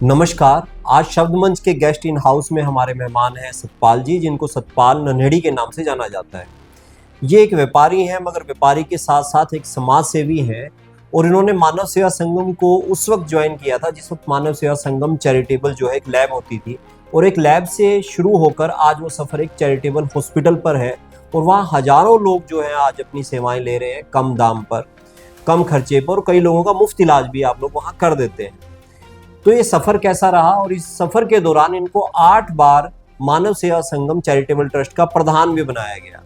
नमस्कार। आज शब्द मंच के गेस्ट इन हाउस में हमारे मेहमान हैं सतपाल जी, जिनको सतपाल नन्हेड़ी के नाम से जाना जाता है। ये एक व्यापारी हैं, मगर व्यापारी के साथ साथ एक समाज सेवी हैं और इन्होंने मानव सेवा संगम को उस वक्त ज्वाइन किया था जिस वक्त मानव सेवा संगम चैरिटेबल जो है एक लैब होती थी, और एक लैब से शुरू होकर आज वो सफ़र एक चैरिटेबल हॉस्पिटल पर है और वहाँ हजारों लोग जो हैं आज अपनी सेवाएं ले रहे हैं कम दाम पर, कम खर्चे पर, और कई लोगों का मुफ्त इलाज भी आप लोग वहाँ कर देते हैं। तो ये सफ़र कैसा रहा, और इस सफ़र के दौरान इनको 8 बार मानव सेवा संगम चैरिटेबल ट्रस्ट का प्रधान भी बनाया गया।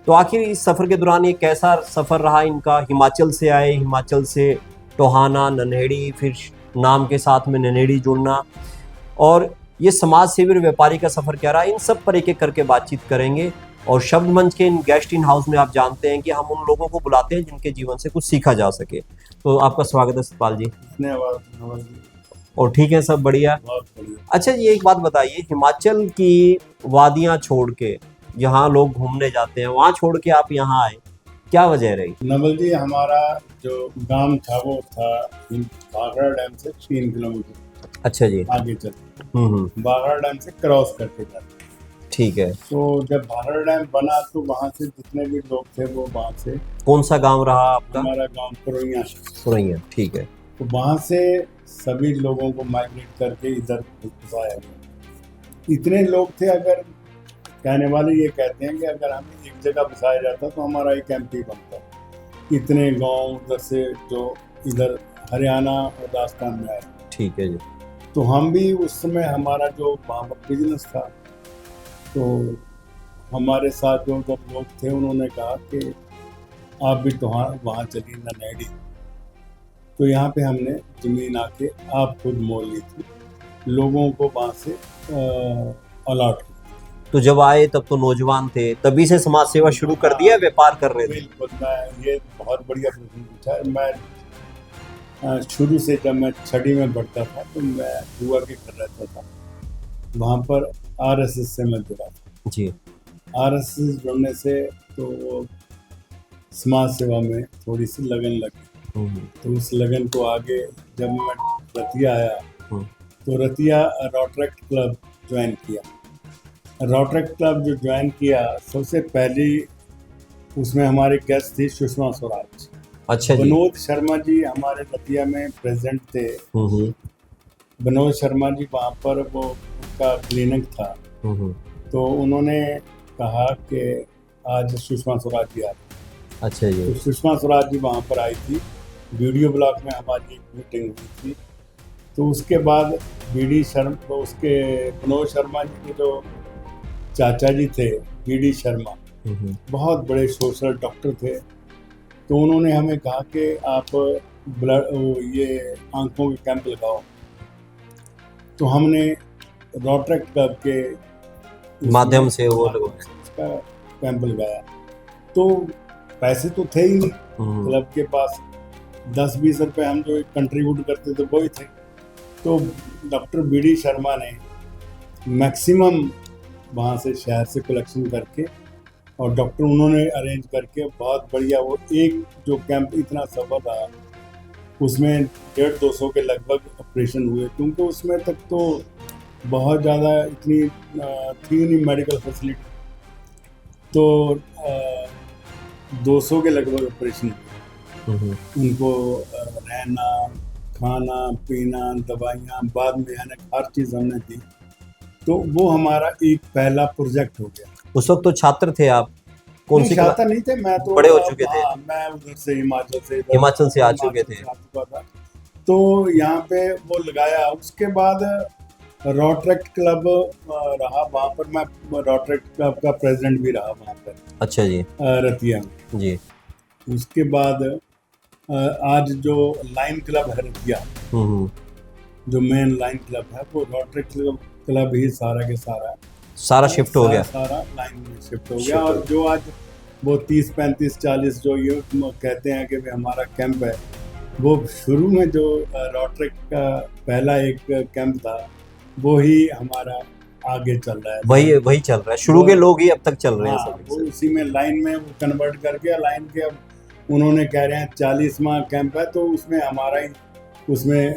तो आखिर इस सफ़र के दौरान ये कैसा सफ़र रहा इनका? हिमाचल से आए, हिमाचल से टोहाना, नन्हेड़ी, फिर नाम के साथ में नन्हेड़ी जुड़ना, और ये समाज सेवी और व्यापारी का सफ़र क्या रहा, इन सब पर एक एक करके बातचीत करेंगे। और शब्द मंच के इन गेस्ट इन हाउस में आप जानते हैं कि हम उन लोगों को बुलाते हैं जिनके जीवन से कुछ सीखा जा सके। तो आपका स्वागत है सतपाल जी। धन्यवाद। और ठीक है, सब बढ़िया। बहुत बढ़िया। अच्छा जी, एक बात बताइए, हिमाचल की वादियां छोड़ के जहाँ लोग घूमने जाते हैं वहाँ छोड़ के आप यहाँ आए, क्या वजह रही? नवल जी, हमारा जो गांव था वो था बाघड़ा डैम से 3 किलोमीटर अच्छा जी। आगे चल बाघड़ा डैम से क्रॉस करके जाते। ठीक है। तो जब बाघड़ा डैम बना तो वहाँ से जितने भी लोग थे वो वहाँ से, कौन सा गांव रहा आपका? हमारा गांव पुरैया। पुरैया, ठीक है। तो वहाँ से सभी लोगों को माइग्रेट करके इधर घुसाया गया। इतने लोग थे, अगर कहने वाले ये कहते हैं कि अगर हमें एक जगह बसाया जाता तो हमारा एक एमपी बनता। इतने गांव उधर से जो इधर हरियाणा और राजस्थान में आए। ठीक है जी। तो हम भी उस समय, हमारा जो वहाँ पर बिजनेस था, तो हमारे साथ जो उधर लोग थे उन्होंने कहा कि आप भी तो वहाँ चलिए नन्हेड़ी। तो यहाँ पे हमने ज़मीन आके आप खुद मोल ली थी, लोगों को वहाँ से अलॉट। तो जब आए तब तो नौजवान थे, तभी से समाज सेवा शुरू कर दिया, व्यापार कर रहे थे? बिल्कुल। मैं, ये बहुत बढ़िया प्रश्न पूछा है। मैं शुरू से, जब मैं 6वीं में पढ़ता था तो मैं हुआ के कर रहता था, वहाँ पर आरएसएस से मैं जुड़ा था जी। आरएसएस जुड़ने से तो समाज सेवा में थोड़ी सी लगन लगी। तो उस लगन को आगे, जब मैं रतिया आया तो रतिया रोटरेक्ट क्लब ज्वाइन किया। रोटरेक्ट क्लब जो ज्वाइन किया, सबसे पहली उसमें हमारे गेस्ट थी सुषमा स्वराज। अच्छा जी। विनोद शर्मा जी हमारे रतिया में प्रेसिडेंट थे। विनोद शर्मा जी वहाँ पर वो उनका क्लिनिक था। तो उन्होंने कहा कि आज सुषमा स्वराज जी आ रही। अच्छा जी। तो सुषमा स्वराज जी वहाँ पर आई थी। वीडियो ब्लॉक में हमारी एक मीटिंग हुई थी। तो उसके बाद बीडी शर्मा, तो उसके विनोद शर्मा जी के जो चाचा जी थे बीडी शर्मा, बहुत बड़े सोशल डॉक्टर थे। तो उन्होंने हमें कहा कि आप ये आंखों के कैंप लगाओ। तो हमने रोटरेक्ट क्लब के माध्यम से वो उसका कैंप लगाया। तो पैसे तो थे ही नहीं क्लब के पास, 10-20 रुपए हम जो कंट्रीब्यूट करते थे वही थे। तो डॉक्टर बीडी शर्मा ने मैक्सिमम वहाँ से शहर से कलेक्शन करके, और डॉक्टर उन्होंने अरेंज करके बहुत बढ़िया, वो एक जो कैंप इतना सफल रहा, उसमें 150-200 के लगभग ऑपरेशन हुए। क्योंकि उसमें तक तो बहुत ज़्यादा इतनी थी नहीं मेडिकल फैसिलिटी। तो 200 के लगभग ऑपरेशन हुए। उनको रहना, खाना पीना, दवाइयाँ, बाद में आने, हर चीज़ हमने दी। तो वो हमारा एक पहला प्रोजेक्ट हो गया। उस वक्त तो छात्र थे आप? कौन सी छात्र नहीं थे, मैं तो बड़े हो चुके थे? मैं उधर से हिमाचल से आ चुके थे। तो यहाँ पे वो लगाया। उसके बाद रोटरेक्ट क्लब रहा वहाँ पर, मैं रोटरेक्ट क्लब का प्रेसिडेंट भी रहा वहाँ पर। अच्छा जी। रतिया में जी। उसके बाद आज जो लाइन क्लब है रतिया, जो मेन लाइन क्लब है, वो रोटरेक्ट क्लब ही सारा के सारा शिफ्ट हो गया, सारा लाइन में शिफ्ट हो गया। और जो आज वो 30, 35, 40 जो ये कहते हैं कि हमारा कैंप है, वो शुरू में जो रोटरेक्ट का पहला एक कैंप था, वो ही हमारा आगे चल रहा है। वही चल रहा है, शुरू के लोग ही अब तक चल रहे हैं सब। वो उसी में लाइन में वो कन्वर्ट करके, लाइन के अब उन्होंने कह रहे हैं 40वां कैंप है, तो उसमें हमारा ही उसमें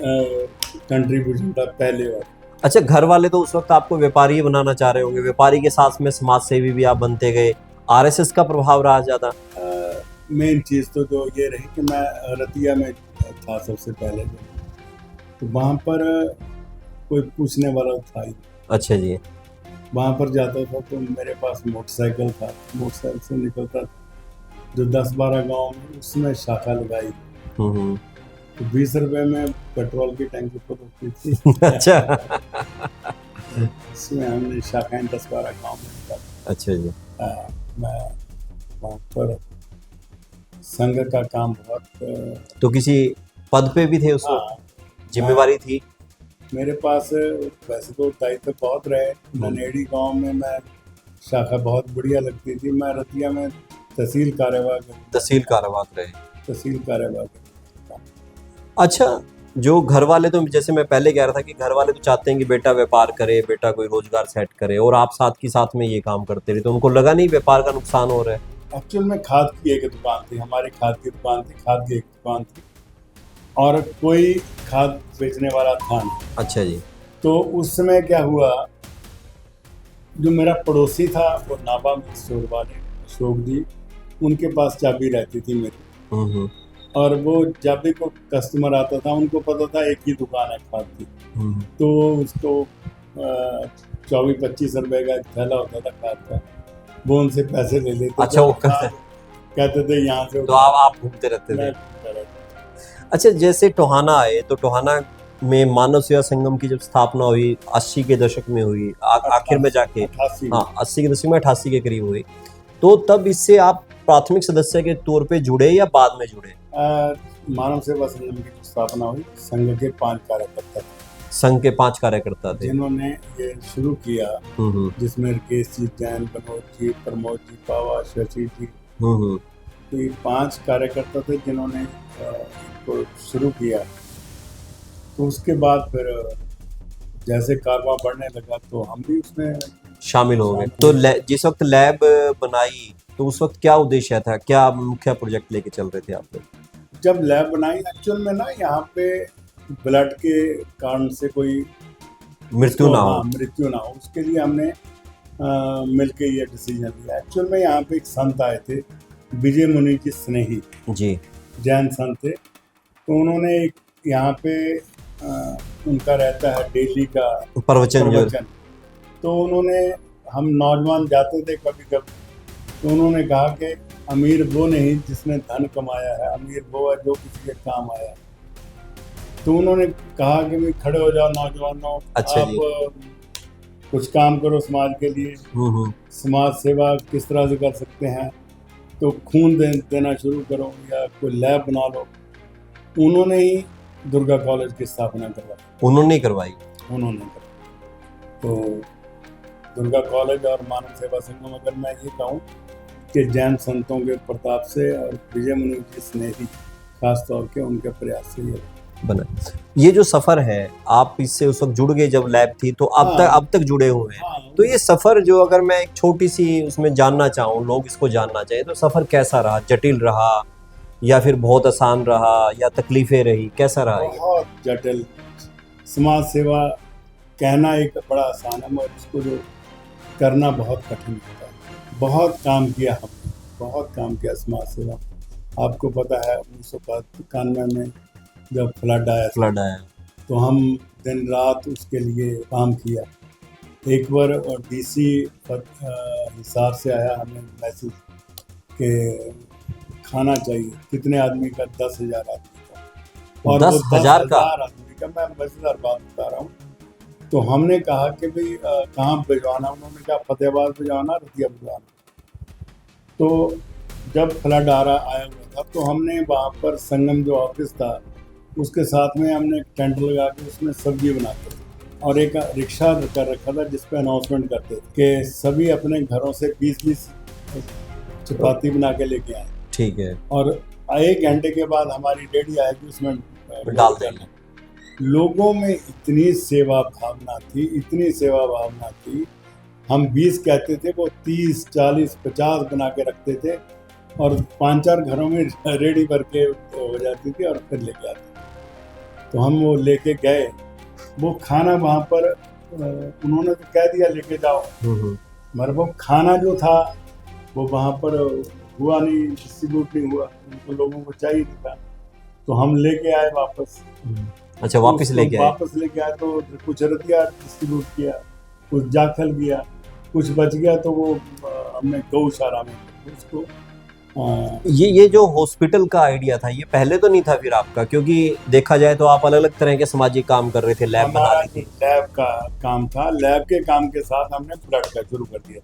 कंट्रीब्यूशन था पहले वाला। अच्छा, घर वाले तो उस वक्त आपको व्यापारी बनाना चाह रहे होंगे, व्यापारी के साथ में समाज सेवी भी आप बनते गए, आरएसएस का प्रभाव रहा ज्यादा? मेन चीज़ तो जो ये रही कि मैं रतिया में था सबसे पहले, तो वहाँ पर कोई पूछने वाला था ही। अच्छा जी। वहाँ पर जाता था तो मेरे पास मोटरसाइकिल था, मोटरसाइकिल से निकलता था, जो 10-12 गांव में उसमें शाखा लगाई, तो 20 रुपए में पेट्रोल की टैंकी पर होती थी। अच्छा। इसमें हमने शाखाएं 10-12 गांव में निकाली। अच्छा जी। मैं वहाँ पर संघ का काम बहुत। तो किसी पद पे भी थे उस वक्त? जिम्मेवारी थी? मेरे पास वैसे तो दायित्व बहुत रहे। ननेड़ी गांव में मैं शाखा बहुत बढ़िया लगती थी। मैं रतिया में तहसील कार्यवाहक रहे। अच्छा, जो घर वाले, तो जैसे मैं पहले कह रहा था कि घर वाले तो चाहते हैं कि बेटा व्यापार करे, बेटा कोई रोजगार सेट करे, और आप साथ की साथ में ये काम करते रहे, तो उनको लगा नहीं व्यापार का नुकसान हो रहा है? एक्चुअल में खाद की एक दुकान थी, हमारी खाद की दुकान थी, खाद की एक दुकान थी, और कोई खाद बेचने वाला था नहीं। अच्छा जी। तो उस समय क्या हुआ, जो मेरा पड़ोसी था वो नाबा में स्टोर वाले अशोक जी, उनके पास चाबी रहती थी मेरी, और वो जब भी कोई कस्टमर आता था उनको पता था एक ही दुकान है खाद की, तो उसको 24-25 रुपए का एक थैला होता था खाद का, वो उनसे पैसे ले लेते। अच्छा, वो कहते थे यहाँ से, तो आप घूमते रहते थे। अच्छा, जैसे टोहाना आए तो टोहाना में मानव सेवा संगम की जब स्थापना हुई 80 के दशक में हुई, आखिर में जाके 80 के दशक में 88 के करीब हुई, तो तब इससे आप प्राथमिक सदस्य के तौर पे जुड़े या बाद में जुड़े? मानव सेवा संगम की स्थापना हुई, संघ के 5 कार्यकर्ता थे। संघ के 5 कार्यकर्ता थे जिन्होंने ये शुरू किया, जिसमें राकेश जी, जैन, मनोज जी, प्रमोद जी, पावा, शशि जी, तो ये 5 कार्यकर्ता थे जिन्होंने इसको शुरू किया। तो उसके बाद फिर जैसे कारवां बढ़ने लगा तो हम भी उसमें शामिल हो गए। तो जिस वक्त लैब बनाई तो उस वक्त क्या उद्देश्य था, क्या मुख्य प्रोजेक्ट लेके चल रहे थे आप लोग? जब लैब बनाई, एक्चुअल में ना यहाँ पे ब्लड के कारण से कोई मृत्यु ना हो, उसके लिए हमने मिलके ये डिसीजन लिया। एक्चुअल में यहाँ पे एक संत आए थे, विजय मुनि जी स्नेही जी, जैन संत थे, तो उन्होंने यहाँ पे उनका रहता है डेली का प्रवचन, तो उन्होंने, हम नौजवान जाते थे कभी कभी, तो उन्होंने कहा कि अमीर वो नहीं जिसने धन कमाया है, अमीर वो है जो किसी के काम आया है। तो उन्होंने कहा कि भाई खड़े हो जाओ नौजवानों, अच्छा आप कुछ काम करो समाज के लिए, समाज सेवा किस तरह से कर सकते हैं, तो खून देना शुरू करो या कोई लैब बना लो। उन्होंने ही दुर्गा कॉलेज की स्थापना करवाई। उन्होंने करवाई। तो दुर्गा कॉलेज और मानव सेवा संगम, अगर मैं ये कहूँ कि जैन संतों के प्रताप से और विजय मुनि जी स्नेही खास तौर के उनके प्रयास से ये बना। ये जो सफर है, आप इससे उस वक्त जुड़ गए जब लैब थी, तो अब तक जुड़े हुए हैं। तो ये सफर जो, अगर मैं एक छोटी सी उसमें जानना चाहूँ, लोग इसको जानना चाहिए, तो सफर कैसा रहा? जटिल रहा या फिर बहुत आसान रहा या तकलीफें रही, कैसा रहा? बहुत जटिल। समाज सेवा कहना एक बड़ा आसान है, मगर उसको जो करना बहुत कठिन होता है। बहुत काम किया हमने, बहुत काम किया समाज सेवा। आपको पता है 1991 में जब फ्लड आया तो हम दिन रात उसके लिए काम किया। एक बार डीसी हिसार से आया, हमें मैसेज के खाना चाहिए, कितने आदमी का? 10,000 आदमी का। और 10,000 आदमी का, मैं मजेदार बात बता रहा हूँ। तो हमने कहा कि भाई कहाँ भिजवाना? उन्होंने कहा फतेहाबाद भिजवाना, रतिया भिजवाना। तो जब फ्लड आया हुआ था तो हमने वहाँ पर संगम जो ऑफिस था उसके साथ में हमने टेंट लगा के उसमें सब्जी बनाते थे, और एक रिक्शा कर रखा था जिस पे अनाउंसमेंट करते थे कि सभी अपने घरों से 20-20 चपाती बना के लेके आए। ठीक है। और 1 घंटे के बाद हमारी रेडी आएगी, उसमें डाल देना। लोगों में इतनी सेवा भावना थी, हम 20 कहते थे, वो 30, 40, 50 बना के रखते थे, और 5-4 घरों में रेडी भर के हो जाती थी और फिर लेके आते। तो हम वो लेके गए वो खाना वहाँ पर उन्होंने तो कह दिया लेके जाओ, मगर वो खाना जो था वो वहाँ पर हुआ नहीं, डिस्ट्रीब्यूट नहीं हुआ, उनको लोगों को चाहिए नहीं था, तो हम लेके आए वापस। अच्छा, वापस लेके आए? वापस लेके आए तो कुछ रतिया डिस्ट्रीब्यूट किया, कुछ जाखल किया, कुछ बच गया तो वो हमने गौशाला में उसको। ये जो हॉस्पिटल का आइडिया था, ये पहले तो नहीं था फिर आपका? क्योंकि देखा जाए तो आप अलग अलग तरह के सामाजिक काम कर रहे थे, लैब बना रहे थे। लैब का काम था, लैब के काम के साथ हमने ब्लड का शुरू कर दिया।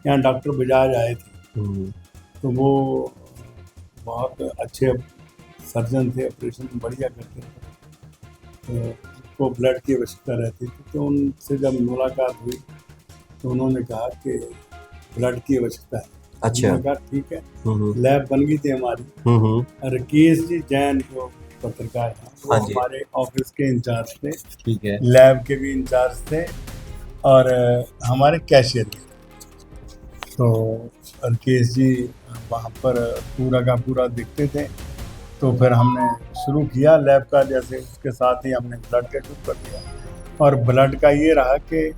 यहाँ डॉक्टर बजाज आए थे, तो वो बहुत अच्छे सर्जन थे, ऑपरेशन बढ़िया करते थे, तो वो ब्लड की आवश्यकता रहती थी। तो उनसे जब मुलाकात हुई तो उन्होंने कहा कि ब्लड की आवश्यकता है। अच्छा, कहा ठीक है। लैब बन गई थी हमारी। और केएस जी जैन जो पत्रकार हैं, वो हमारे ऑफिस के इंचार्ज थे, ठीक है, लैब के भी इंचार्ज थे और हमारे कैशियर भी। तो केएस जी वहाँ पर पूरा का पूरा दिखते थे, तो फिर हमने शुरू किया लैब का, जैसे उसके साथ ही हमने ब्लड का शुरू कर दिया। और ब्लड का ये रहा कि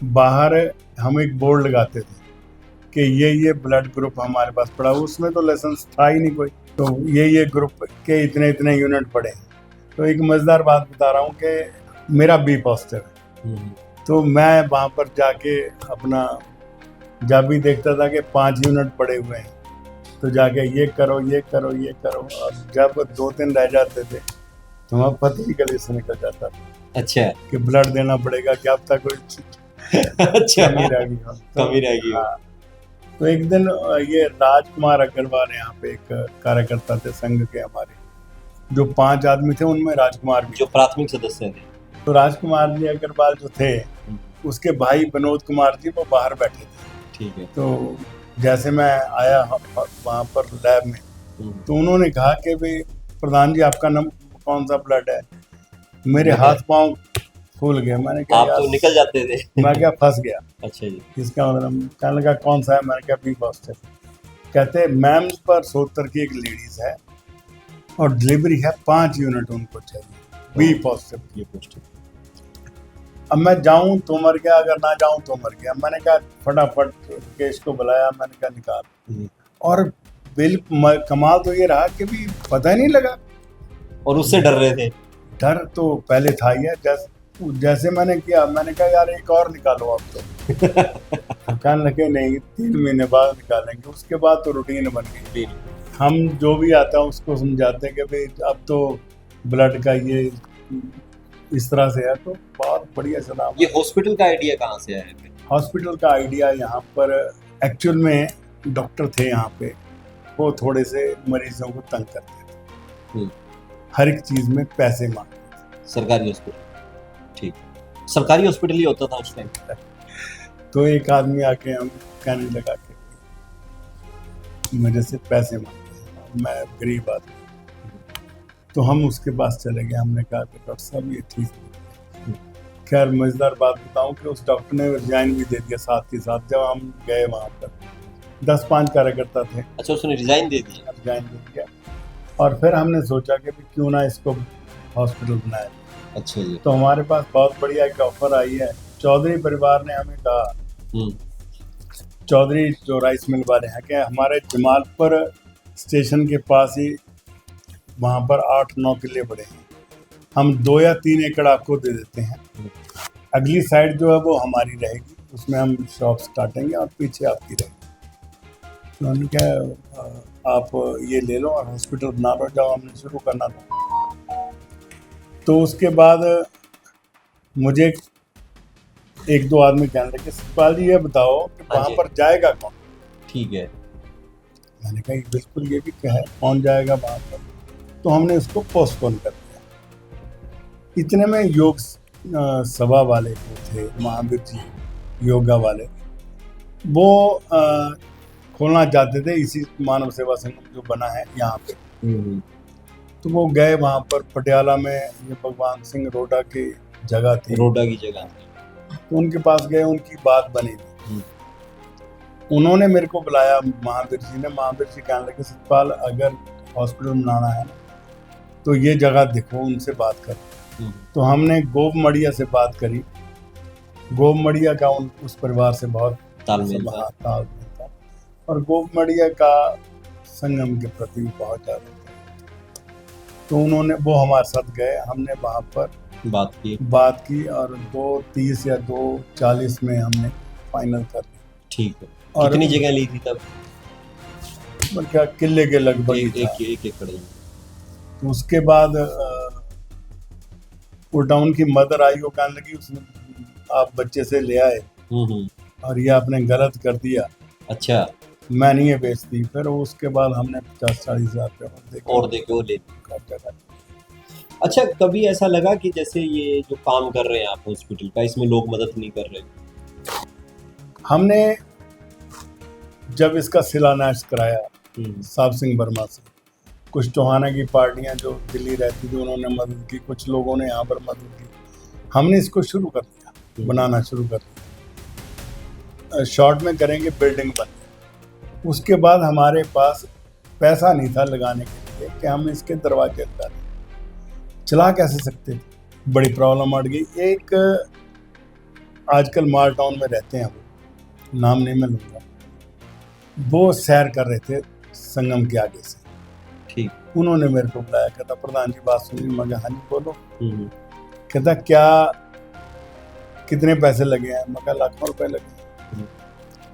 बाहर हम एक बोर्ड लगाते थे कि ये ब्लड ग्रुप हमारे पास पड़ा, उसमें तो लाइसेंस था ही नहीं कोई, तो ये ग्रुप के इतने इतने यूनिट पड़े। तो एक मज़ेदार बात बता रहा हूँ कि मेरा बी पॉजिटिव है, तो मैं वहाँ पर जाके अपना जब भी देखता था कि 5 यूनिट पड़े हुए हैं, तो जाके ये करो ये करो ये करो, और जब 2-3 रह जाते थे तो वहाँ पता ही गले से निकल जाता था। अच्छा, कि ब्लड देना पड़ेगा, क्या अब तक कोई अच्छा कमी रह गई हो, कमी रह गई हो। तो एक दिन ये राजकुमार अग्रवाल यहाँ पे एक कार्यकर्ता थे संघ के हमारे, जो 5 आदमी थे उनमें राजकुमार भी, जो प्राथमिक सदस्य थे। तो राजकुमार जी अग्रवाल जो थे, उसके भाई विनोद कुमार जी वो बाहर बैठे थे। ठीक है। तो जैसे मैं आया वहाँ पर लैब में, तो उन्होंने कहा कि भाई प्रधान जी आपका कौन सा ब्लड है? मेरे हाथ पांव फूल गए। मैंने कहा आप तो निकल जाते थे। मैं क्या फंस गया। अच्छा जी। इसका मतलब कहने लगा कौन सा है? मैंने कहा बी पॉजिटिव। कहते मैम पर 70 की एक लेडीज है और डिलीवरी है 5 यूनिट उनको चाहिए, बी पॉजिटिव। अब मैं जाऊं तो मर गया, अगर ना जाऊं तो मर गया। मैंने कहा फटाफट केस को बुलाया, मैंने कहा निकाल। और बिल कमाल तो ये रहा कि भी पता ही नहीं लगा, और उससे डर रहे थे। डर तो पहले था ही है। जैसे मैंने किया, मैंने कहा यार एक और निकालो अब तो। कहने लगे नहीं 3 महीने बाद निकालेंगे। उसके बाद तो रूटीन बन गई। हम जो भी आता है उसको समझाते हैं कि भाई अब तो ब्लड का ये इस तरह से है, तो बहुत बढ़िया चला। ये हॉस्पिटल का आइडिया कहाँ से आया? हॉस्पिटल का आइडिया यहाँ पर एक्चुअल में डॉक्टर थे यहाँ पे, वो थोड़े से मरीजों को तंग करते थे, हर एक चीज में पैसे मांगते थे। सरकारी हॉस्पिटल, ठीक, सरकारी हॉस्पिटल ही होता था उस टाइम। तो एक आदमी आके हम कहने लगा कि मेरे से पैसे मांगते हैं, मैं गरीब आदमी। तो हम उसके पास चले गए। हमने कहा कि डॉक्टर साहब ये ठीक नहीं। खैर मजेदार बात बताऊं कि उस डॉक्टर ने रिजाइन भी दे दिया साथ ही साथ। जब हम गए वहाँ पर 10-5 कार्यकर्ता थे। अच्छा, उसने रिजाइन दे दिया? रिजाइन दे दिया। और फिर हमने सोचा कि क्यों ना इसको हॉस्पिटल बनाए। अच्छा जी। तो हमारे पास बहुत बढ़िया एक ऑफर आई है। चौधरी परिवार ने हमें कहा, चौधरी जो राइस मिल वाले हैं, कि हमारे जमालपुर स्टेशन के पास ही वहाँ पर 8-9 किले पड़े हैं, हम 2 या 3 एकड़ आपको दे देते हैं। अगली साइड जो है वो हमारी रहेगी, उसमें हम शॉप्स काटेंगे और पीछे आपकी रहेगी। तो हमने कहा आप ये ले लो और हॉस्पिटल बना लो। जब हमने शुरू करना था तो उसके बाद मुझे 1-2 आदमी कहने लगे सतपाल जी ये बताओ कि वहाँ पर जाएगा कौन? ठीक है। मैंने कहा बिल्कुल ये भी क्या है, कौन जाएगा वहाँ पर? तो हमने उसको पोस्टपोन कर दिया। इतने में योग सभा वाले जो थे, महावीर जी योगा वाले, वो खोलना चाहते थे इसी मानव सेवा संगम जो बना है यहाँ पे। तो वो गए वहाँ पर पटियाला में, ये भगवान सिंह रोडा की जगह थी, रोडा की जगह थी। तो उनके पास गए, उनकी बात बनी थी। उन्होंने मेरे को बुलाया महावीर जी ने। महावीर जी कहने लगे सतपाल अगर हॉस्पिटल बनाना है तो ये जगह देखो, उनसे बात करो। तो हमने गोप मड़िया से बात करी। गोप मड़िया का उस परिवार से बहुत तालमेल था और गोप मड़िया का संगम के प्रति बहुत ज़्यादा, तो उन्होंने वो हमारे साथ गए, हमने वहाँ पर बात की और 2:30 या 2:40 में हमने फाइनल कर लिया। ठीक है। और कितनी जगह ली थी तब? क्या किले के लगभग एक एकड़। तो उसके बाद उल्टा उनकी मदर आई, वो कहने लगी उसने आप बच्चे से ले आए और ये आपने गलत कर दिया। अच्छा। मैं नहीं है बेचती। फिर उसके बाद हमने 50-40 हज़ार और देके वो ले। अच्छा, कभी ऐसा लगा कि जैसे ये जो काम कर रहे हैं आप हॉस्पिटल का, इसमें लोग मदद नहीं कर रहे? हमने जब इसका शिलान्यास कराया साहब सिंह वर्मा से, कुछ टोहाना की पार्टियां जो दिल्ली रहती थी उन्होंने मदद की, कुछ लोगों ने यहाँ पर मदद की। हमने इसको शुरू कर दिया, बनाना शुरू कर दिया। शॉर्ट में करेंगे, बिल्डिंग बन गई। उसके बाद हमारे पास पैसा नहीं था लगाने के लिए कि हम इसके दरवाजे लगा दें। चला कैसे सकते थे, बड़ी प्रॉब्लम अड़ गई। एक आजकल माल टाउन में रहते हैं, वो नाम नहीं मैं लूँगा, वो सैर कर रहे थे संगम के आगे से। ठीक। उन्होंने मेरे को बुलाया, कहता प्रधान जी बात सुनिए। मैं हाँ जी बोलो। कहता क्या कितने पैसे लगे हैं? मैं कहा लाखों रुपए लगे।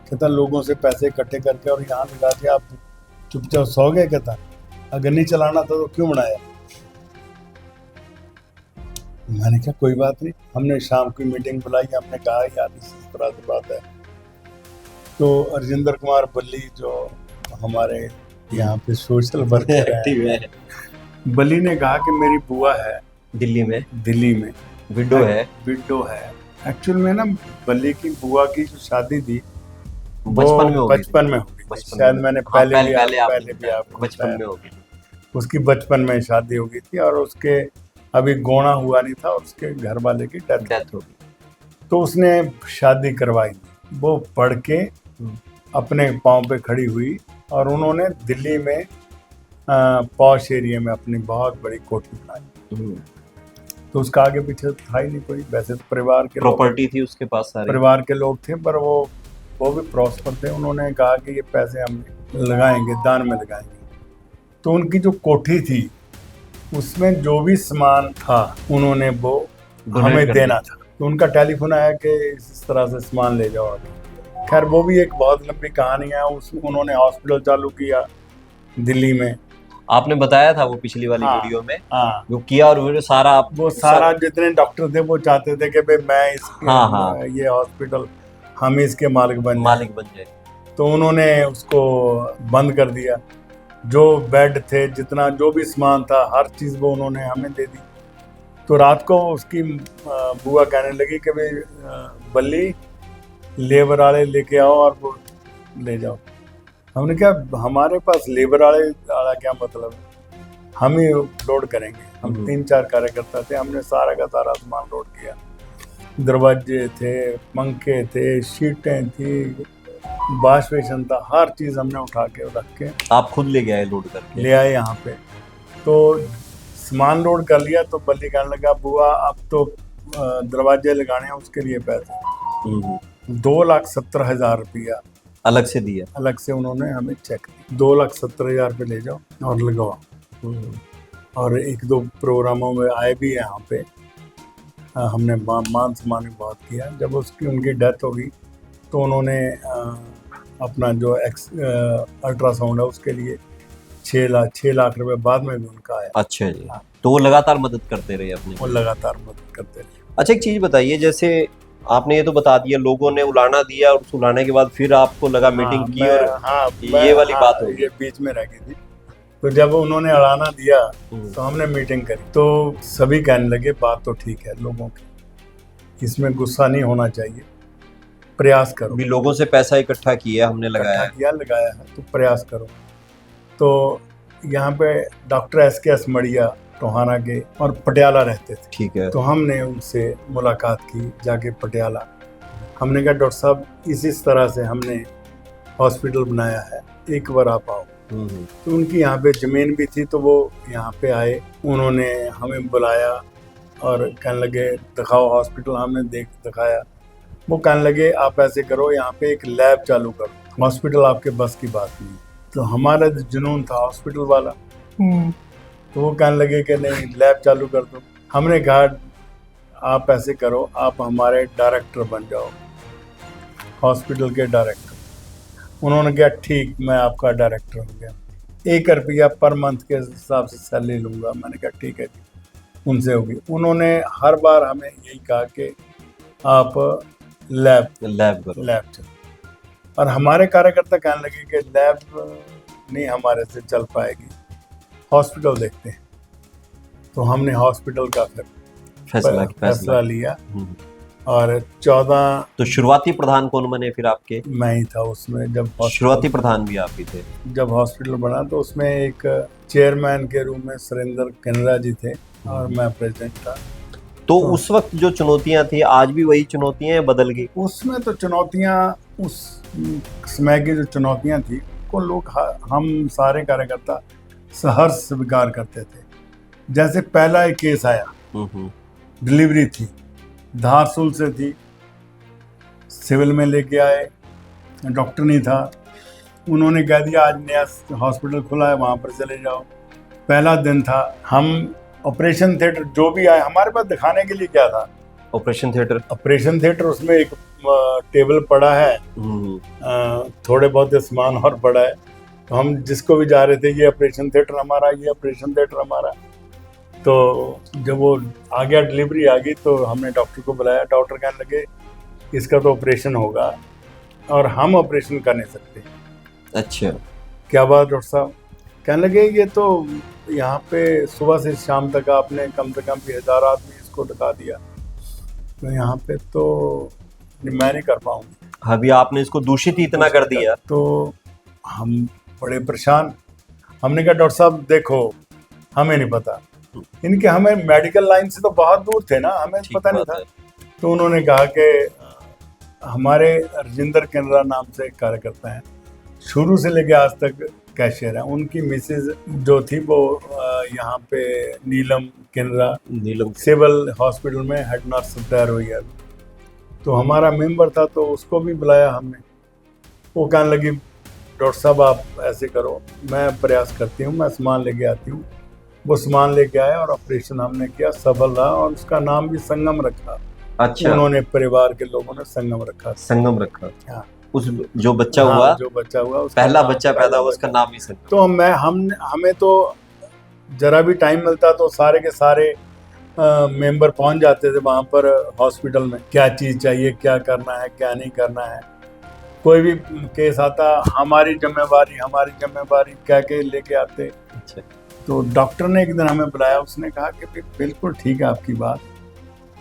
कहता लोगों से पैसे इकट्ठे करके और यहाँ लगा के आप चुपचाप सो गए? कहता अगर नहीं चलाना था तो क्यों बनाया? मैंने कहा कोई बात नहीं। हमने शाम की मीटिंग बुलाई, हमने कहा यार इस तरह की बात है। तो राजेंद्र कुमार बल्ली जो हमारे यहाँ पे सोशल वर्कर है, बल्ली ने कहा कि मेरी बुआ है दिल्ली में विडो है। एक्चुअल में ना बल्ली की बुआ की जो शादी थी बचपन में हो गई। शायद मैंने पहले भी आपको बचपन में हो गई। उसकी बचपन में शादी हो गई थी और उसके अभी गोना हुआ नहीं था और उसके घर वाले की डेथ हो गई। तो उसने शादी करवाई, वो पढ़ के अपने पाँव पे खड़ी हुई और उन्होंने दिल्ली में पॉश एरिया में अपनी बहुत बड़ी कोठी बनाई। तो उसका आगे पीछे था ही नहीं कोई, वैसे तो परिवार के प्रॉपर्टी थी उसके पास, सारे परिवार के लोग थे, पर वो भी प्रॉस्पर थे। उन्होंने कहा कि ये पैसे हम लगाएंगे, दान में लगाएंगे। तो उनकी जो कोठी थी उसमें जो भी सामान था उन्होंने वो हमें देना था। तो उनका टेलीफोन आया कि इस तरह से सामान ले जाओ। खैर वो भी एक बहुत लंबी कहानी है। उन्होंने हॉस्पिटल चालू किया दिल्ली में। आपने बताया था वो पिछली वाली वीडियो में। जो किया और वीडियो सारा सारा जितने डॉक्टर थे वो चाहते थे कि भाई मैं इसके ये हॉस्पिटल हम इसके मालिक बन जाए। तो उन्होंने उसको बंद कर दिया। जो बेड थे, जितना जो भी सामान था, हर चीज़ वो उन्होंने हमें दे दी। तो रात को उसकी बुआ कहने लगी कि भाई बल्ली लेबर वाले लेके आओ और वो ले जाओ। हमने कहा हमारे पास लेबर वाला क्या मतलब है, हम ही लोड करेंगे। हम 3-4 कार्यकर्ता थे, हमने सारा का सारा सामान लोड किया। दरवाजे थे, पंखे थे, शीटें थी, वॉश बेसिन था, हर चीज़ हमने उठा के रख के। आप खुद ले गए, लोड करके ले आए यहाँ पे। तो सामान लोड कर लिया तो बल्ली कहने लगा बुआ अब तो दरवाजे लगाने हैं, उसके लिए पैसे 2,70,000 रुपया अलग से दिया। अलग से उन्होंने हमें चेक 2,70,000 रुपये ले जाओ और लगवाओ। और 1-2 प्रोग्रामों में आए भी यहाँ पे। हमने मान सम्मान भी बहुत किया। जब उनकी डेथ हो गई तो उन्होंने अपना जो अल्ट्रासाउंड है उसके लिए 6 लाख रुपए बाद में भी उनका आया। अच्छा जी। तो वो लगातार मदद करते रहे अपने? वो लगातार मदद करते रहे। अच्छा, एक चीज़ बताइए, जैसे आपने ये तो बता दिया लोगों ने उलाना दिया और उस उलाने के बाद फिर आपको लगा मीटिंग की और ये वाली बात हो गई, ये बीच में रह गई थी। तो जब उन्होंने अड़ाना दिया तो हमने मीटिंग करी। तो सभी कहने लगे बात तो ठीक है लोगों की, इसमें गुस्सा नहीं होना चाहिए, प्रयास करो। भी लोगों से पैसा इकट्ठा किया हमने, लगाया है तो प्रयास करो। तो यहाँ पे डॉक्टर SKS मड़िया टोहाना के और पटियाला रहते थे। ठीक है। तो हमने उनसे मुलाकात की जाके पटियाला। हमने कहा डॉक्टर साहब इस तरह से हमने हॉस्पिटल बनाया है, एक बार आप आओ। तो उनकी यहाँ पे ज़मीन भी थी तो वो यहाँ पे आए, उन्होंने हमें बुलाया और कहने लगे दिखाओ हॉस्पिटल। हमने दिखाया। वो कहने लगे आप ऐसे करो, यहाँ पे एक लैब चालू करो, हॉस्पिटल आपके बस की बात नहीं। तो हमारा जुनून था हॉस्पिटल वाला, तो वो कहने लगे कि नहीं लैब चालू कर दो। हमने कहा आप ऐसे करो, आप हमारे डायरेक्टर बन जाओ, हॉस्पिटल के डायरेक्टर। उन्होंने कहा ठीक, मैं आपका डायरेक्टर हो गया, 1 रुपया पर मंथ के हिसाब से सैलरी लूँगा। मैंने कहा ठीक है जी, उनसे होगी। उन्होंने हर बार हमें यही कहा कि आप लैब चलो, और हमारे कार्यकर्ता कहने लगे कि लैब नहीं हमारे से चल पाएगी, हॉस्पिटल देखते हैं। तो हमने हॉस्पिटल का फिर फैसला लिया। और 14 तो शुरुआती प्रधान कौन बने फिर आपके? मैं ही था उसमें। जब शुरुआती प्रधान भी आप ही थे? जब हॉस्पिटल बना तो उसमें एक चेयरमैन के रूप में सुरेंद्र किनरा जी थे और मैं प्रेसिडेंट था। तो उस वक्त जो चुनौतियां थी आज भी वही चुनौतियां बदल गई? उसमें तो चुनौतियां, उस समय की जो चुनौतियां थी को लोग, हम सारे कार्यकर्ता सहर्ष स्वीकार करते थे। जैसे पहला एक केस आया, डिलीवरी थी, धारसूल से थी, सिविल में लेके आए, डॉक्टर नहीं था, उन्होंने कह दिया आज नया हॉस्पिटल खुला है वहाँ पर चले जाओ। पहला दिन था, हम ऑपरेशन थिएटर जो भी आए हमारे पास दिखाने के लिए क्या था, ऑपरेशन थिएटर उसमें एक टेबल पड़ा है, थोड़े बहुत सामान और पड़ा है। तो हम जिसको भी जा रहे थे ये ऑपरेशन थिएटर हमारा, ये ऑपरेशन थिएटर हमारा। तो जब वो आ गया, डिलीवरी आ गई, तो हमने डॉक्टर को बुलाया। डॉक्टर कहने लगे इसका तो ऑपरेशन होगा और हम ऑपरेशन कर नहीं सकते। अच्छा, क्या बात डॉक्टर साहब? कहने लगे ये तो यहाँ पे सुबह से शाम तक आपने कम से कम 1000 आदमी इसको दिखा दिया, तो यहाँ पे तो मैं नहीं कर पाऊंगा। अभी आपने इसको दूषित ही इतना कर दिया। तो हम बड़े परेशान। हमने कहा डॉक्टर साहब देखो, हमें नहीं पता, इनके हमें मेडिकल लाइन से तो बहुत दूर थे ना, हमें पता नहीं था। तो उन्होंने कहा कि हमारे राजेंद्र किनरा नाम से एक कार्यकर्ता हैं, शुरू से लेके आज तक कैशियर है, उनकी मिसेज जो थी वो यहाँ पे नीलम किनरा सिविल हॉस्पिटल में हेड नर्स रिटायर हुई है। तो हमारा मेंबर था, तो उसको भी बुलाया हमने। वो कहने लगी डॉक्टर साहब आप ऐसे करो, मैं प्रयास करती हूँ, मैं सामान लेके आती हूँ। वो सामान लेके आया और ऑपरेशन हमने किया, सफल रहा, और उसका नाम भी संगम रखा। अच्छा, उन्होंने परिवार के लोगों ने संगम रखा। हाँ, उस जो बच्चा हुआ, पहला बच्चा पैदा हुआ, उसका नाम ही संगम। तो हमें तो जरा भी टाइम मिलता तो सारे के सारे मेंबर पहुंच जाते थे वहाँ पर हॉस्पिटल में, क्या चीज़ चाहिए, क्या करना है, क्या नहीं करना है। कोई भी केस आता, हमारी जिम्मेवारी कह के लेके आते। अच्छा। तो डॉक्टर ने एक दिन हमें बुलाया, उसने कहा कि बिल्कुल ठीक है आपकी बात,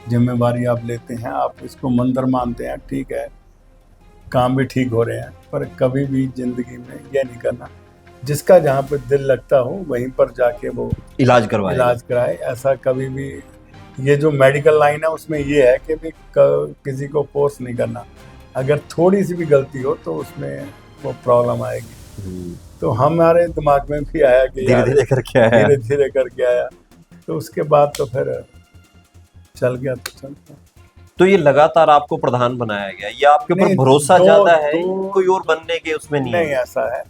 जिम्मेवारी आप लेते हैं, आप इसको मंदिर मानते हैं, ठीक है, काम भी ठीक हो रहे हैं, पर कभी भी जिंदगी में यह नहीं करना, जिसका जहाँ पे दिल लगता हो वहीं पर जाके वो इलाज कराए। ऐसा कभी भी, ये जो मेडिकल लाइन है उसमें ये है कि भी किसी को फोर्स नहीं करना, अगर थोड़ी सी भी गलती हो तो उसमें वो प्रॉब्लम आएगी। तो हमारे दिमाग में भी आया कि धीरे धीरे करके आया। तो उसके बाद तो फिर चल गया। तो ये लगातार आपको प्रधान बनाया गया, ये आपके ऊपर भरोसा ज्यादा है, कोई और बनने के उसमें नहीं ऐसा है।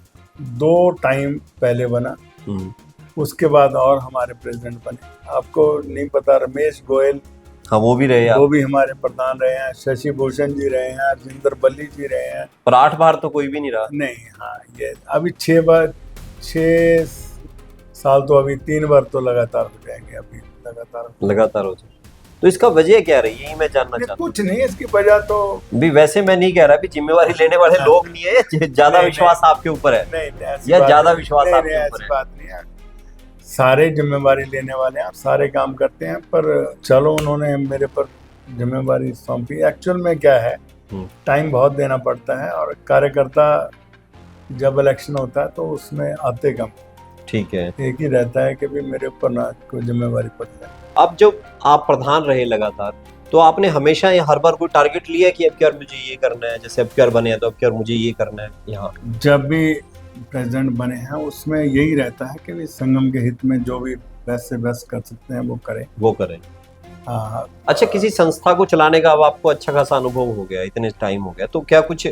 2 टाइम पहले बना, उसके बाद और हमारे प्रेसिडेंट बने। आपको नहीं पता, रमेश गोयल, हाँ वो भी रहे, वो भी हमारे प्रधान रहे हैं, शशि भूषण जी रहे हैं, राजेंद्र बल्ली जी रहे हैं, पर 8 बार तो कोई भी नहीं रहा। नहीं, हाँ, ये अभी 6 साल तो अभी 3 बार तो लगातार हो जाएंगे, अभी लगातार हो जाए। तो इसका वजह क्या रही है, मैं जानना चाहता हूँ। कुछ नहीं, इसकी वजह तो भी वैसे मैं नहीं कह रहा भी जिम्मेवारी लेने वाले लोग नहीं है, ज्यादा विश्वास आपके ऊपर है, या ज्यादा विश्वास आपके ऊपर है? बात नहीं है, सारे जिम्मेवारी लेने वाले हैं, सारे काम करते हैं, पर चलो उन्होंने मेरे पर जिम्मेवारी सौंपी। एक्चुअल में क्या है, टाइम बहुत देना पड़ता है, और कार्यकर्ता जब इलेक्शन होता है तो उसमें आते कम, ठीक है, एक ही रहता है कि भी मेरे ऊपर ना कोई जिम्मेवारी पड़ जाए। अब जब आप प्रधान रहे लगातार, तो आपने हमेशा हर बार कोई टारगेट लिया कि अब क्या मुझे ये करना है, जैसे अब क्या बने हैं तो अब क्या मुझे ये करना है? यहाँ जब भी प्रेसिडेंट बने हैं उसमें यही रहता है कि संगम के हित में जो भी बेस्ट से बेस्ट कर सकते हैं वो करें। हाँ। अच्छा, किसी संस्था को चलाने का अब आपको अच्छा खासा अनुभव हो गया, इतने टाइम हो गया, तो क्या कुछ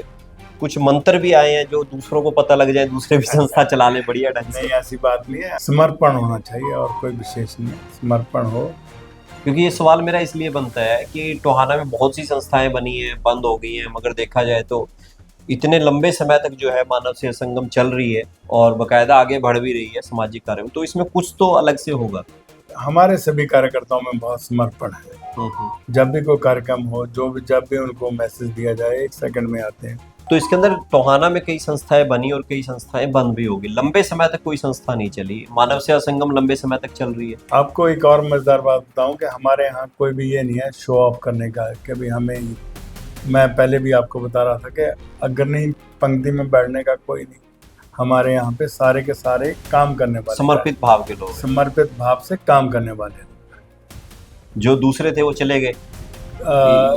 कुछ मंत्र भी आए हैं जो दूसरों को पता लग जाए, दूसरे भी संस्था चला ले बढ़िया ढंग से? नहीं, ऐसी बात नहीं है, समर्पण होना चाहिए और कोई विशेष नहीं है, समर्पण हो। क्योंकि ये सवाल मेरा इसलिए बनता है कि टोहाना में बहुत सी संस्थाएं बनी हैं, बंद हो गई हैं, मगर देखा जाए तो इतने लंबे समय तक जो है मानव सेवा संगम चल रही है और बकायदा आगे बढ़ भी रही है सामाजिक कार्य में, तो इसमें कुछ तो अलग से होगा। हमारे सभी कार्यकर्ताओं में बहुत समर्पण है। जब भी कोई कार्यक्रम हो, जब भी उनको मैसेज दिया जाए 1 सेकंड में आते हैं। तो इसके अंदर टोहाना में कई संस्थाएं बनी और कई संस्थाएं बंद भी होगी, लंबे समय तक कोई संस्था नहीं चली, मानव सेवा संगम लंबे समय तक चल रही है। आपको एक और मजेदार बात बताऊं कि हमारे यहाँ कोई भी ये नहीं है शो ऑफ करने का कि भाई हमें, मैं पहले भी आपको बता रहा था कि अगर नहीं पंक्ति में बैठने का कोई नहीं, हमारे यहाँ पे सारे के सारे काम करने वाले, समर्पित भाव के लोग, समर्पित भाव से काम करने वाले। जो दूसरे थे वो चले गए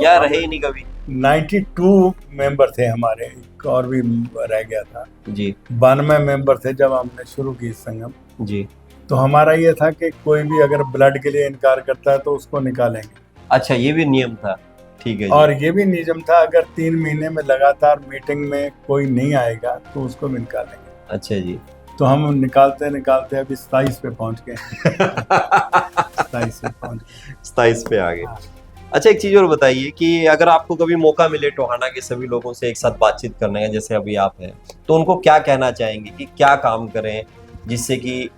या रहे ही नहीं कभी? 92 मेंबर थे हमारे, एक और भी रह गया था जी। 92 मेंबर थे जब हमने शुरू की संगम जी। तो हमारा ये था कि कोई भी अगर ब्लड के लिए इनकार करता है तो उसको निकालेंगे। अच्छा, ये भी नियम था, ठीक है जी। और ये भी नियम था अगर 3 महीने में लगातार मीटिंग में कोई नहीं आएगा तो उसको भी निकालेंगे। अच्छा जी। तो हम निकालते निकालते अभी 27 पे पहुंच गए। 27 पे पहुंच गए, 27 पे आ गए। अच्छा, एक चीज और बताइए कि अगर आपको कभी मौका मिले टोहाना के सभी लोगों से एक साथ बातचीत करने का, जैसे अभी आप हैं, तो उनको क्या कहना चाहेंगे कि क्या काम करें जिससे कि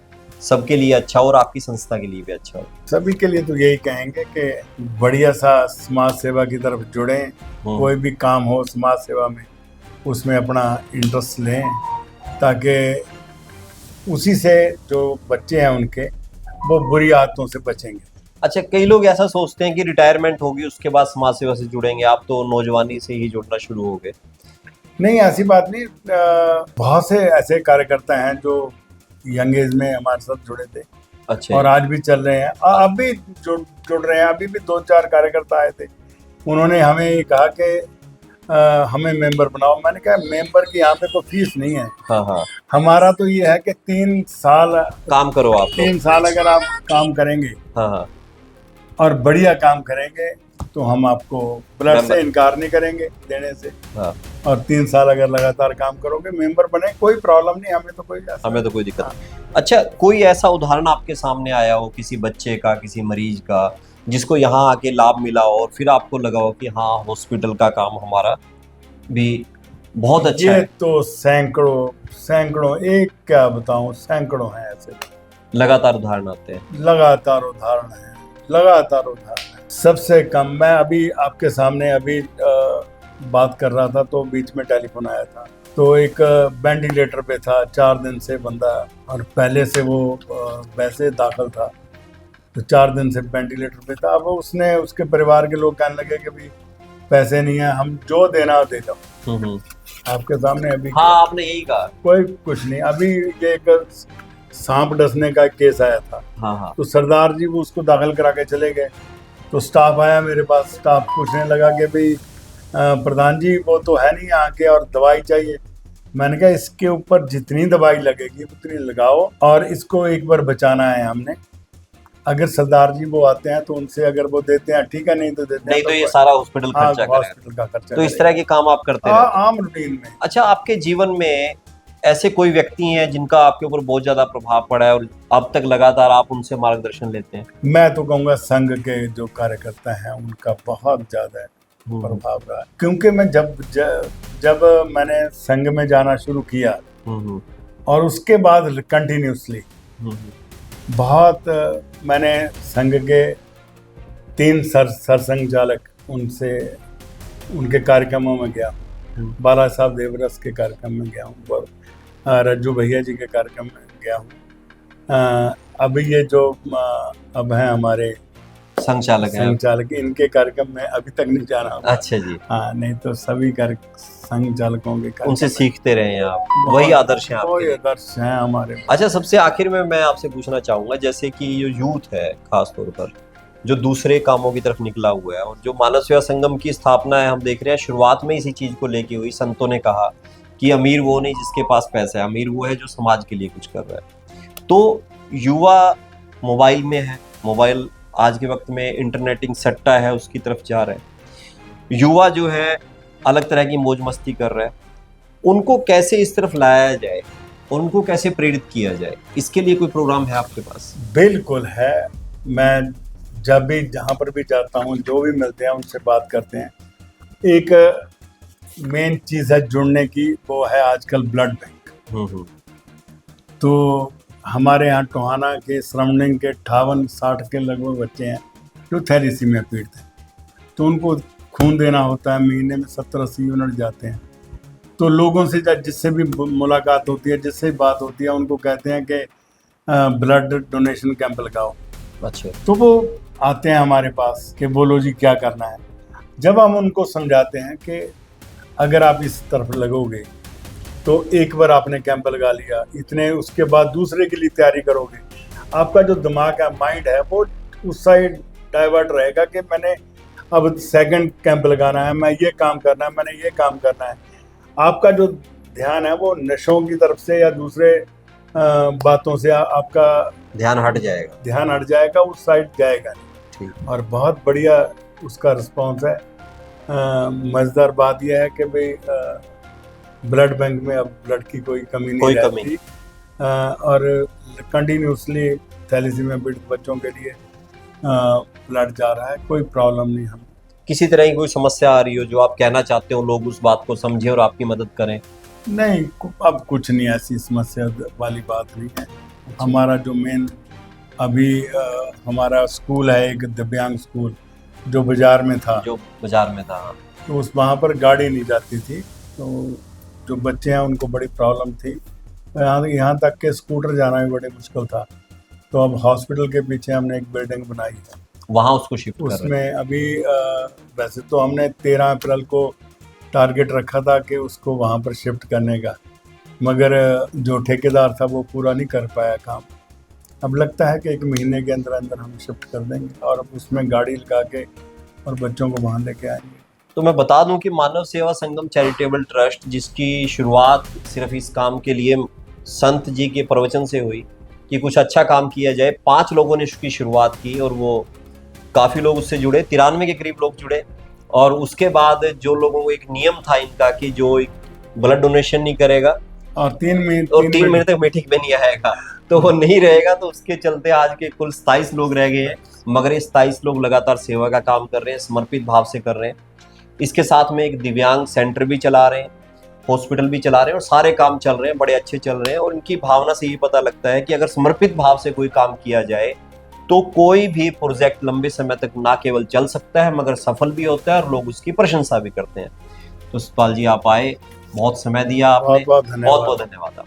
सबके लिए अच्छा हो और आपकी संस्था के लिए भी अच्छा हो? सभी के लिए तो यही कहेंगे कि बढ़िया सा समाज सेवा की तरफ जुड़ें। कोई भी काम हो समाज सेवा में, उसमें अपना इंटरेस्ट लें ताकि उसी से जो बच्चे हैं उनके वो बुरी आदतों से बचेंगे। अच्छा, कई लोग ऐसा सोचते हैं कि रिटायरमेंट होगी उसके बाद समाज सेवा से जुड़ेंगे, आप तो नौजवानी से ही जुड़ना शुरू हो गए। नहीं, ऐसी बात नहीं। बहुत से ऐसे कार्यकर्ता हैं जो यंग एज में हमारे साथ जुड़े थे। अच्छा। और आज भी चल रहे हैं, अब भी जुड़ रहे हैं। अभी भी 2-4 कार्यकर्ता आए थे, उन्होंने हमें ये कहा कि हमें मेंबर बनाओ। मैंने कहा मेंबर की यहाँ पे कोई फीस नहीं है। हाँ हाँ। हमारा तो ये है कि 3 साल काम करो आप। 3 साल अगर आप काम करेंगे, हाँ हाँ, और बढ़िया काम करेंगे तो हम आपको ब्लड से इनकार नहीं करेंगे देने से। हाँ। और 3 साल अगर लगातार काम करोगे, मेंबर बने, कोई प्रॉब्लम नहीं, हमें तो कोई दिक्कत नहीं। अच्छा, कोई ऐसा उदाहरण आपके सामने आया हो किसी बच्चे का, किसी मरीज का, जिसको यहाँ आके लाभ मिला हो और फिर आपको लगा हो कि हाँ, हॉस्पिटल का काम हमारा भी बहुत अच्छा है? तो सैकड़ों, एक क्या बताऊं, सैकड़ों हैं ऐसे। लगातार उदाहरण आते हैं। लगातार उदाहरण है। सबसे कम, मैं अभी आपके सामने अभी बात कर रहा था तो बीच में टेलीफोन आया था, तो एक वेंटिलेटर पे था 4 दिन से बंदा, और पहले से वो वैसे दाखिल था, तो 4 दिन से वेंटिलेटर पे था। अब उसके परिवार के लोग कहने लगे कि भाई पैसे नहीं है, हम जो देना दे दो। आपके सामने अभी, हाँ, आपने यही कहा। कोई कुछ नहीं। अभी ये एक सांप डसने का केस आया था। हाँ। तो सरदार जी वो उसको दाखिल करा के चले गए, तो स्टाफ आया मेरे पास, स्टाफ पूछने लगा कि भाई प्रधान जी वो तो है नहीं यहाँ के और दवाई चाहिए। मैंने कहा इसके ऊपर जितनी दवाई लगेगी उतनी लगाओ, और इसको एक बार बचाना है हमने। अगर सरदार जी वो आते हैं तो उनसे अगर वो देते हैं ठीक है, नहीं तो देते नहीं तो ये सारा हॉस्पिटल खर्चा करेगा। हॉस्पिटल का खर्चा। तो इस तरह के काम आप करते हैं आम रूटीन में। अच्छा, आपके जीवन में ऐसे कोई व्यक्ति हैं जिनका आपके ऊपर बहुत ज्यादा प्रभाव पड़ा है और अब तक लगातार आप उनसे मार्गदर्शन लेते हैं? मैं तो कहूँगा संघ के जो कार्यकर्ता हैं उनका बहुत ज्यादा प्रभाव रहा, क्योंकि मैं जब मैंने संघ में जाना शुरू किया और उसके बाद कंटिन्यूसली बहुत मैंने संघ के 3 सरसंघ चालक, उनके कार्यक्रमों में गया। बाला साहब देवरस के कार्यक्रम में गया हूँ, रज्जू भैया जी के कार्यक्रम में गया हूँ। अभी ये जो अब हैं हमारे संघ चालक, इनके कार्यक्रम में अभी तक नहीं जाना। अच्छा जी। हाँ, नहीं तो सभी संघ चालकों के उनसे सीखते रहे हैं आप, वही आदर्श हैं आपके? वही आदर्श हैं हमारे। अच्छा, सबसे आखिर में मैं आपसे पूछना चाहूंगा, जैसे कि ये यूथ है खास तौर पर जो दूसरे कामों की तरफ निकला हुआ है, और जो मानव सेवा संगम की स्थापना है, हम देख रहे हैं शुरुआत में इसी चीज को लेके हुई। संतों ने कहा कि अमीर वो नहीं जिसके पास पैसा है, अमीर वो है जो समाज के लिए कुछ कर रहा है। तो युवा मोबाइल में है, मोबाइल आज के वक्त में इंटरनेटिंग सट्टा है उसकी तरफ जा रहे हैं, युवा जो है अलग तरह की मौज मस्ती कर रहा है, उनको कैसे इस तरफ लाया जाए, उनको कैसे प्रेरित किया जाए, इसके लिए कोई प्रोग्राम है आपके पास? बिल्कुल है। मैं जब भी जहाँ पर भी जाता हूँ, जो भी मिलते हैं उनसे बात करते हैं। एक मेन चीज़ है जुड़ने की, वो है आजकल ब्लड बैंक। तो हमारे यहाँ टोहाना के सराउंडिंग के 58-60 के लगभग बच्चे हैं जो थैलीसीमिया पीड़ित हैं, तो उनको खून देना होता है। महीने में 70-80 यूनिट जाते हैं। तो लोगों से जिससे भी मुलाकात होती है, जिससे बात होती है, उनको कहते हैं कि ब्लड डोनेशन कैंप लगाओ। अच्छा। तो वो आते हैं हमारे पास कि बोलो जी क्या करना है। जब हम उनको समझाते हैं कि अगर आप इस तरफ लगोगे तो एक बार आपने कैंप लगा लिया, इतने उसके बाद दूसरे के लिए तैयारी करोगे, आपका जो दिमाग है, माइंड है, वो उस साइड डाइवर्ट रहेगा कि मैंने अब सेकंड कैंप लगाना है, मैं ये काम करना है, मैंने ये काम करना है। आपका जो ध्यान है वो नशों की तरफ से या दूसरे बातों से आपका ध्यान हट जाएगा, उस साइड जाएगा नहीं। और बहुत बढ़िया उसका रिस्पॉन्स है। मज़ेदार बात यह है कि भाई ब्लड बैंक में अब ब्लड की कोई कमी नहीं रहती, और कंटिन्यूसली थैलेसीमिया पीड़ित बच्चों के लिए ब्लड जा रहा है, कोई प्रॉब्लम नहीं। हम किसी तरह की कोई समस्या आ रही हो जो आप कहना चाहते हो, लोग उस बात को समझे और आपकी मदद करें? नहीं, अब कुछ नहीं, ऐसी समस्या वाली बात नहीं है। हमारा जो मेन अभी हमारा स्कूल है, एक दिव्यांग स्कूल जो बाजार में था, तो उस वहाँ पर गाड़ी नहीं जाती थी, तो जो बच्चे हैं उनको बड़ी प्रॉब्लम थी। यहाँ तक के स्कूटर जाना भी बड़ी मुश्किल था। तो अब हॉस्पिटल के पीछे हमने एक बिल्डिंग बनाई है, वहाँ उसको शिफ्ट उसमें अभी वैसे तो हमने 13 अप्रैल को टारगेट रखा था कि उसको वहाँ पर शिफ्ट करने का, मगर जो ठेकेदार था वो पूरा नहीं कर पाया काम। अब लगता है कि 1 महीने के अंदर अंदर हम शिफ्ट कर देंगे और उसमें गाड़ी लगा के और बच्चों को वहाँ लेके आएंगे। तो मैं बता दूं कि मानव सेवा संगम चैरिटेबल ट्रस्ट, जिसकी शुरुआत सिर्फ इस काम के लिए संत जी के प्रवचन से हुई कि कुछ अच्छा काम किया जाए, 5 लोगों ने उसकी शुरुआत की और वो काफ़ी लोग उससे जुड़े, 93 के करीब लोग जुड़े। और उसके बाद जो लोगों को एक नियम था इनका कि जो ब्लड डोनेशन नहीं करेगा और 3 महीने तक मीटिंग में नहीं आएगा तो वो नहीं रहेगा। तो उसके चलते आज के कुल 27 लोग रह गए हैं, मगर ये 27 लोग लगातार सेवा का काम कर रहे हैं, समर्पित भाव से कर रहे हैं। इसके साथ में एक दिव्यांग सेंटर भी चला रहे हैं, हॉस्पिटल भी चला रहे हैं, और सारे काम चल रहे हैं, बड़े अच्छे चल रहे हैं। और इनकी भावना से ये पता लगता है कि अगर समर्पित भाव से कोई काम किया जाए तो कोई भी प्रोजेक्ट लंबे समय तक ना केवल चल सकता है मगर सफल भी होता है और लोग उसकी प्रशंसा भी करते हैं। तो सतपाल जी, आप आए, बहुत समय दिया आपने, बहुत बहुत धन्यवाद।